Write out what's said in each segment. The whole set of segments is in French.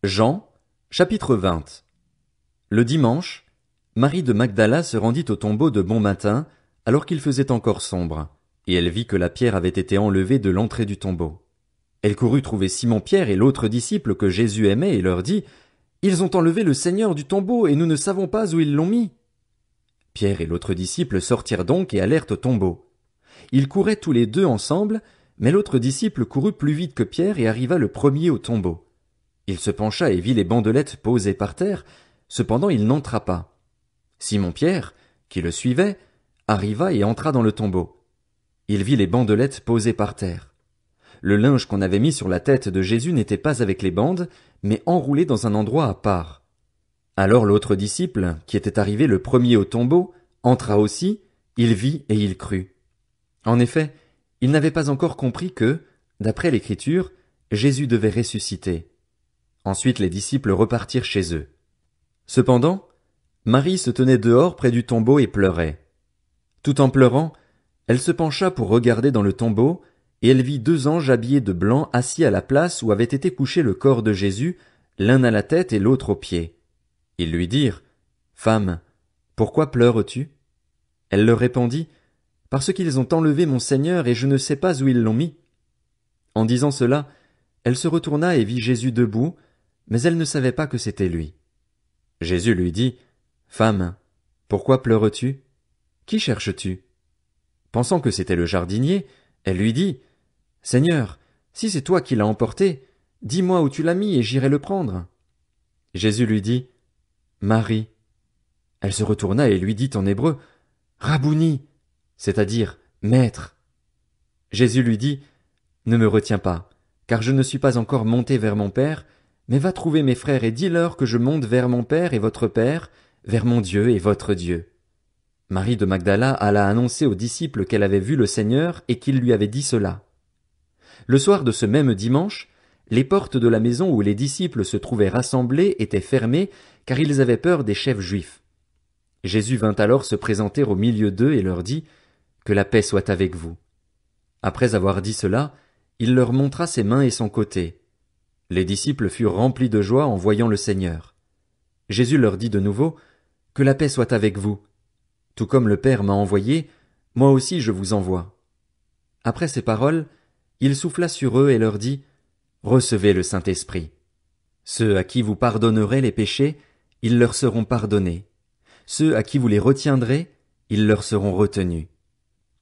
Jean, chapitre 20. Le dimanche, Marie de Magdala se rendit au tombeau de bon matin, alors qu'il faisait encore sombre, et elle vit que la pierre avait été enlevée de l'entrée du tombeau. Elle courut trouver Simon-Pierre et l'autre disciple que Jésus aimait et leur dit, « Ils ont enlevé le Seigneur du tombeau et nous ne savons pas où ils l'ont mis. » Pierre et l'autre disciple sortirent donc et allèrent au tombeau. Ils couraient tous les deux ensemble, mais l'autre disciple courut plus vite que Pierre et arriva le premier au tombeau. Il se pencha et vit les bandelettes posées par terre, cependant il n'entra pas. Simon-Pierre, qui le suivait, arriva et entra dans le tombeau. Il vit les bandelettes posées par terre. Le linge qu'on avait mis sur la tête de Jésus n'était pas avec les bandes, mais enroulé dans un endroit à part. Alors l'autre disciple, qui était arrivé le premier au tombeau, entra aussi, il vit et il crut. En effet, il n'avait pas encore compris que, d'après l'Écriture, Jésus devait ressusciter. Ensuite les disciples repartirent chez eux. Cependant, Marie se tenait dehors près du tombeau et pleurait. Tout en pleurant, elle se pencha pour regarder dans le tombeau, et elle vit deux anges habillés de blanc assis à la place où avait été couché le corps de Jésus, l'un à la tête et l'autre aux pieds. Ils lui dirent, « Femme, pourquoi pleures-tu » Elle leur répondit, « Parce qu'ils ont enlevé mon Seigneur et je ne sais pas où ils l'ont mis. » En disant cela, elle se retourna et vit Jésus debout, mais elle ne savait pas que c'était lui. Jésus lui dit, « Femme, pourquoi pleures-tu? Qui cherches-tu » Pensant que c'était le jardinier, elle lui dit, « Seigneur, si c'est toi qui l'as emporté, dis-moi où tu l'as mis et j'irai le prendre. » Jésus lui dit, « Marie. » Elle se retourna et lui dit en hébreu, « Rabouni, c'est-à-dire Maître. » Jésus lui dit, « Ne me retiens pas, car je ne suis pas encore monté vers mon Père, mais va trouver mes frères et dis-leur que je monte vers mon Père et votre Père, vers mon Dieu et votre Dieu. » Marie de Magdala alla annoncer aux disciples qu'elle avait vu le Seigneur et qu'il lui avait dit cela. Le soir de ce même dimanche, les portes de la maison où les disciples se trouvaient rassemblés étaient fermées, car ils avaient peur des chefs juifs. Jésus vint alors se présenter au milieu d'eux et leur dit, « Que la paix soit avec vous. » Après avoir dit cela, il leur montra ses mains et son côté. Les disciples furent remplis de joie en voyant le Seigneur. Jésus leur dit de nouveau, « Que la paix soit avec vous. Tout comme le Père m'a envoyé, moi aussi je vous envoie. » Après ces paroles, il souffla sur eux et leur dit, « Recevez le Saint-Esprit. Ceux à qui vous pardonnerez les péchés, ils leur seront pardonnés. Ceux à qui vous les retiendrez, ils leur seront retenus. »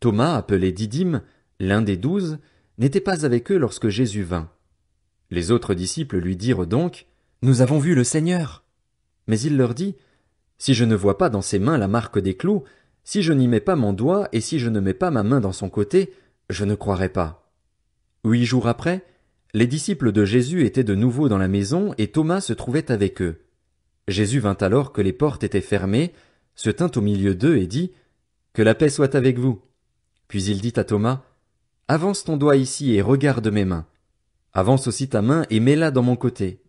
Thomas, appelé Didyme, l'un des 12, n'était pas avec eux lorsque Jésus vint. Les autres disciples lui dirent donc, « Nous avons vu le Seigneur. » Mais il leur dit, « Si je ne vois pas dans ses mains la marque des clous, si je n'y mets pas mon doigt et si je ne mets pas ma main dans son côté, je ne croirai pas. » 8 jours après, les disciples de Jésus étaient de nouveau dans la maison et Thomas se trouvait avec eux. Jésus vint alors que les portes étaient fermées, se tint au milieu d'eux et dit, « Que la paix soit avec vous. » Puis il dit à Thomas, « Avance ton doigt ici et regarde mes mains. Avance aussi ta main et mets-la dans mon côté.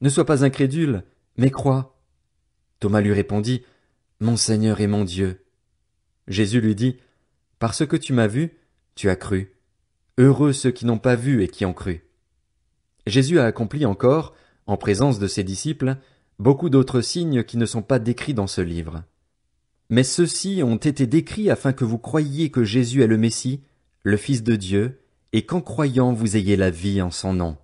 Ne sois pas incrédule, mais crois. » Thomas lui répondit, « Mon Seigneur et mon Dieu. » Jésus lui dit, « Parce que tu m'as vu, tu as cru. Heureux ceux qui n'ont pas vu et qui ont cru. » Jésus a accompli encore, en présence de ses disciples, beaucoup d'autres signes qui ne sont pas décrits dans ce livre. Mais ceux-ci ont été décrits afin que vous croyiez que Jésus est le Messie, le Fils de Dieu, et qu'en croyant vous ayez la vie en son nom.